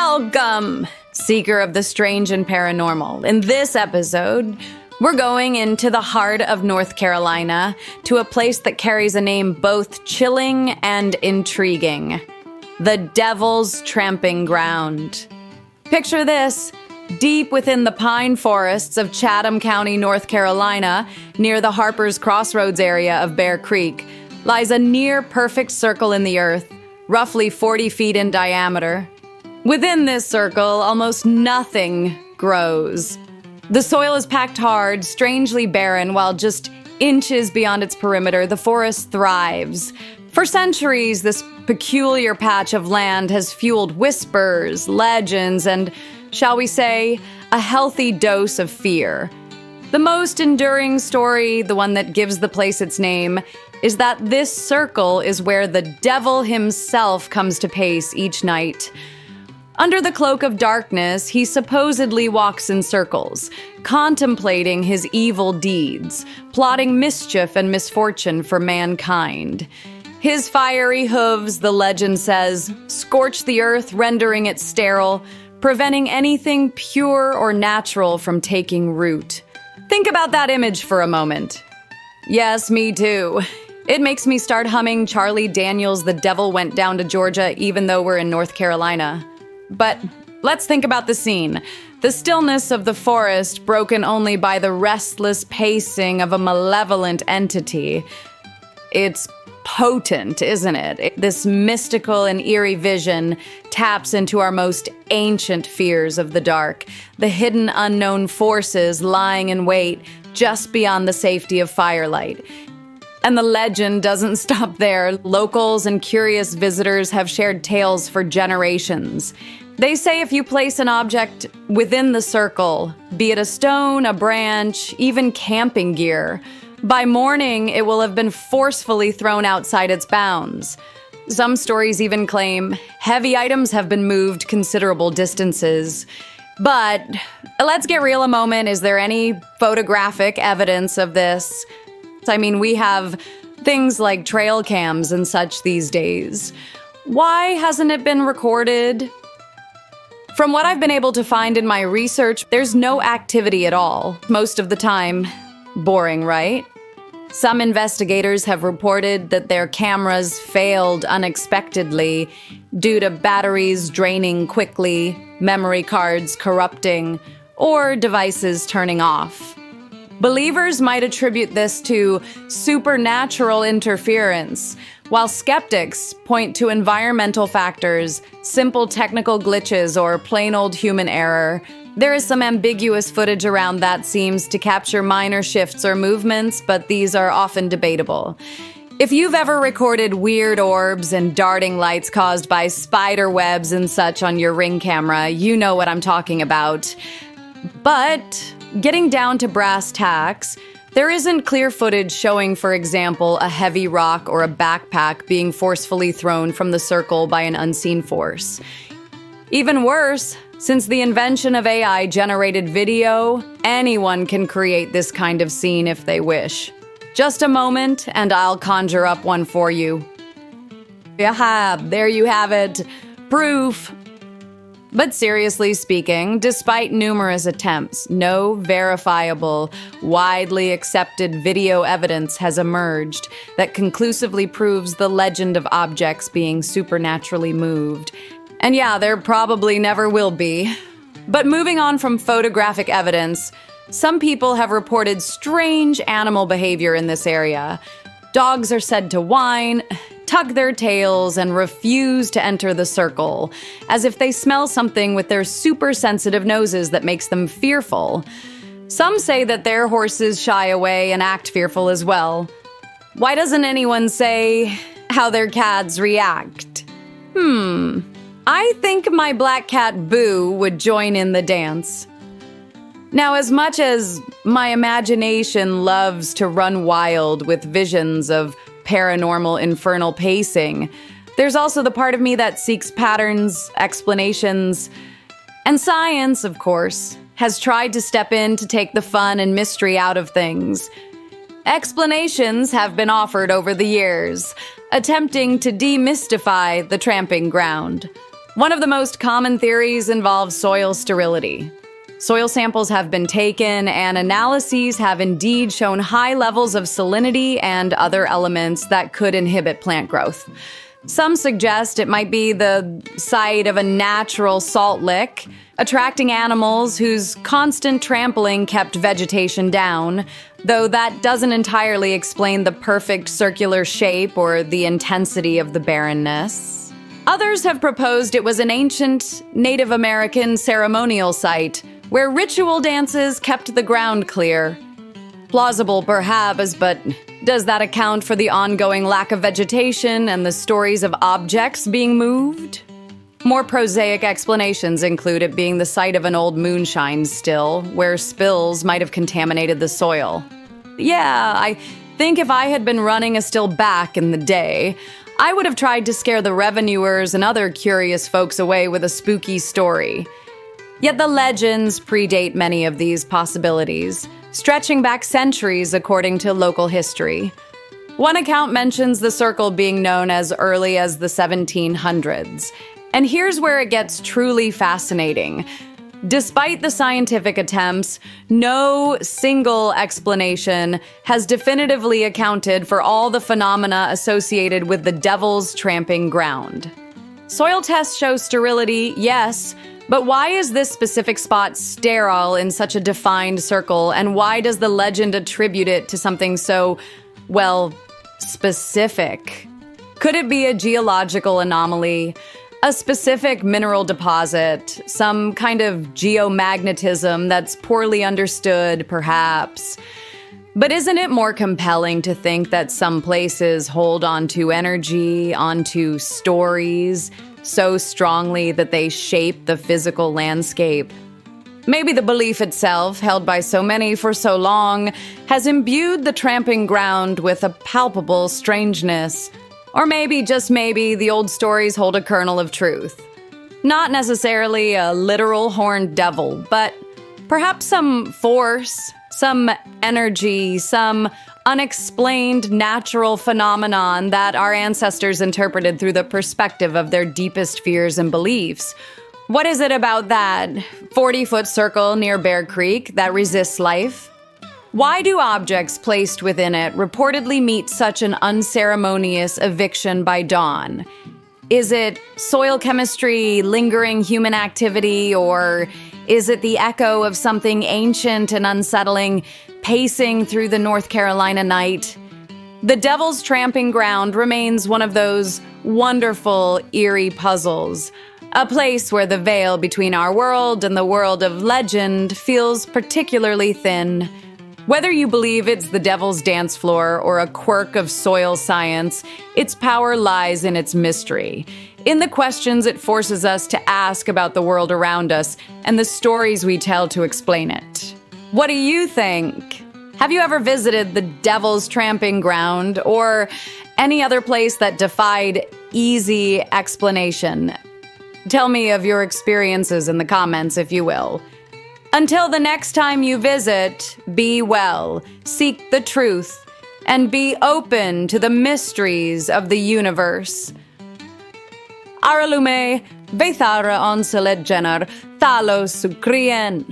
Welcome, seeker of the strange and paranormal. In this episode, we're going into the heart of North Carolina, to a place that carries a name both chilling and intriguing: the Devil's Tramping Ground. Picture this: deep within the pine forests of Chatham County, North Carolina, near the Harper's Crossroads area of Bear Creek, lies a near-perfect circle in the earth, roughly 40 feet in diameter. Within this circle, almost nothing grows. The soil is packed hard, strangely barren, while just inches beyond its perimeter, the forest thrives. For centuries, this peculiar patch of land has fueled whispers, legends, and, shall we say, a healthy dose of fear. The most enduring story, the one that gives the place its name, is that this circle is where the devil himself comes to pace each night. Under the cloak of darkness, he supposedly walks in circles, contemplating his evil deeds, plotting mischief and misfortune for mankind. His fiery hooves, the legend says, scorch the earth, rendering it sterile, preventing anything pure or natural from taking root. Think about that image for a moment. Yes, me too. It makes me start humming Charlie Daniels' The Devil Went Down to Georgia, even though we're in North Carolina. But let's think about the scene. The stillness of the forest, broken only by the restless pacing of a malevolent entity. It's potent, isn't it? This mystical and eerie vision taps into our most ancient fears of the dark, the hidden unknown forces lying in wait just beyond the safety of firelight. And the legend doesn't stop there. Locals and curious visitors have shared tales for generations. They say if you place an object within the circle, be it a stone, a branch, even camping gear, by morning it will have been forcefully thrown outside its bounds. Some stories even claim heavy items have been moved considerable distances. But let's get real a moment. Is there any photographic evidence of this? I mean, we have things like trail cams and such these days. Why hasn't it been recorded? From what I've been able to find in my research, there's no activity at all. Most of the time, boring, right? Some investigators have reported that their cameras failed unexpectedly due to batteries draining quickly, memory cards corrupting, or devices turning off. Believers might attribute this to supernatural interference, while skeptics point to environmental factors, simple technical glitches, or plain old human error. There is some ambiguous footage around that seems to capture minor shifts or movements, but these are often debatable. If you've ever recorded weird orbs and darting lights caused by spider webs and such on your Ring camera, you know what I'm talking about. But getting down to brass tacks, there isn't clear footage showing, for example, a heavy rock or a backpack being forcefully thrown from the circle by an unseen force. Even worse, since the invention of AI-generated video, anyone can create this kind of scene if they wish. Just a moment, and I'll conjure up one for you. Yeah, there you have it. Proof. But seriously speaking, despite numerous attempts, no verifiable, widely accepted video evidence has emerged that conclusively proves the legend of objects being supernaturally moved. And yeah, there probably never will be. But moving on from photographic evidence, some people have reported strange animal behavior in this area. Dogs are said to whine, tuck their tails, and refuse to enter the circle, as if they smell something with their super sensitive noses that makes them fearful. Some say that their horses shy away and act fearful as well. Why doesn't anyone say how their cats react? I think my black cat Boo would join in the dance. Now, as much as my imagination loves to run wild with visions of paranormal infernal pacing, there's also the part of me that seeks patterns, explanations, and science, of course, has tried to step in to take the fun and mystery out of things. Explanations have been offered over the years, attempting to demystify the tramping ground. One of the most common theories involves soil sterility. Soil samples have been taken, and analyses have indeed shown high levels of salinity and other elements that could inhibit plant growth. Some suggest it might be the site of a natural salt lick, attracting animals whose constant trampling kept vegetation down, though that doesn't entirely explain the perfect circular shape or the intensity of the barrenness. Others have proposed it was an ancient Native American ceremonial site where ritual dances kept the ground clear. Plausible perhaps, but does that account for the ongoing lack of vegetation and the stories of objects being moved? More prosaic explanations include it being the site of an old moonshine still, where spills might have contaminated the soil. Yeah, I think if I had been running a still back in the day, I would have tried to scare the revenuers and other curious folks away with a spooky story. Yet the legends predate many of these possibilities, stretching back centuries according to local history. One account mentions the circle being known as early as the 1700s. And here's where it gets truly fascinating. Despite the scientific attempts, no single explanation has definitively accounted for all the phenomena associated with the Devil's Tramping Ground. Soil tests show sterility, yes, but why is this specific spot sterile in such a defined circle, and why does the legend attribute it to something so, well, specific? Could it be a geological anomaly? A specific mineral deposit, some kind of geomagnetism that's poorly understood, perhaps. But isn't it more compelling to think that some places hold onto energy, onto stories, so strongly that they shape the physical landscape? Maybe the belief itself, held by so many for so long, has imbued the tramping ground with a palpable strangeness. Or maybe, just maybe, the old stories hold a kernel of truth. Not necessarily a literal horned devil, but perhaps some force, some energy, some unexplained natural phenomenon that our ancestors interpreted through the perspective of their deepest fears and beliefs. What is it about that 40-foot circle near Bear Creek that resists life? Why do objects placed within it reportedly meet such an unceremonious eviction by dawn? Is it soil chemistry, lingering human activity, or is it the echo of something ancient and unsettling pacing through the North Carolina night? The Devil's Tramping Ground remains one of those wonderful, eerie puzzles, a place where the veil between our world and the world of legend feels particularly thin. Whether you believe it's the devil's dance floor or a quirk of soil science, its power lies in its mystery, in the questions it forces us to ask about the world around us and the stories we tell to explain it. What do you think? Have you ever visited the Devil's Tramping Ground or any other place that defied easy explanation? Tell me of your experiences in the comments, if you will. Until the next time you visit, be well, seek the truth, and be open to the mysteries of the universe. Aralume, Veithara on Selet Jenar, Thalos Sukrien.